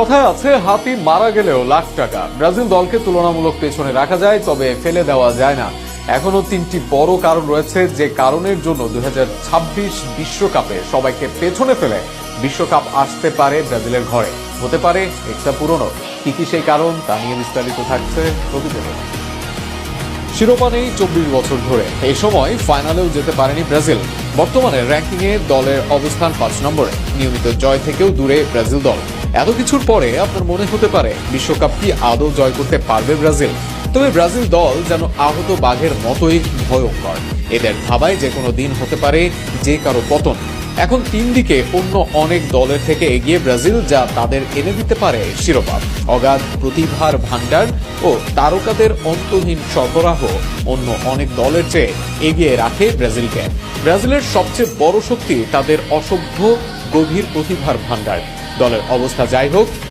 কথায় আছে হাতি মারা গেলেও লাখ টাকা। ব্রাজিল দলকে তুলনামূলক পেছনে রাখা যায়, তবে ফেলে দেওয়া যায় না। এখনো তিনটি বড় কারণ রয়েছে যে কারণের জন্য 2026 বিশ্বকাপে সবাইকে পেছনে ফেলে বিশ্বকাপ আসতে পারে ব্রাজিলের ঘরে। হতে পারে একটা পুরনো। কি কি সেই কারণ তা নিয়ে বিস্তারিত থাকছে প্রতিবেদন। শিরোপা নেই 24 বছর ধরে। এই সময় ফাইনালেও যেতে পারেনি ব্রাজিল। বর্তমানে র্যাঙ্কিংয়ে দলের অবস্থান 5 নম্বরে। নিয়মিত জয় থেকেও দূরে ব্রাজিল দল। এত কিছুর পরে আপনার মনে হতে পারে বিশ্বকাপ কি আদৌ জয় করতে পারবে ব্রাজিল? তবে ব্রাজিল দল যেন আহত বাঘের মতোই ভয়ঙ্কর। এদের ভাবায় যে কোনো দিন হতে পারে যে কারো পতন। এখন তিন দিকে অন্য অনেক দলের থেকে এগিয়ে ব্রাজিল, যা তাদের এনে দিতে পারে শিরোপা। অগাধ প্রতিভার ভান্ডার ও তারকাদের অন্তহীন সরবরাহ অন্য অনেক দলের চেয়ে এগিয়ে রাখে ব্রাজিলকে। ব্রাজিলের সবচেয়ে বড় শক্তি তাদের অসভ্য গভীর প্রতিভার ভান্ডার। দলের অবস্থা যাই হোক,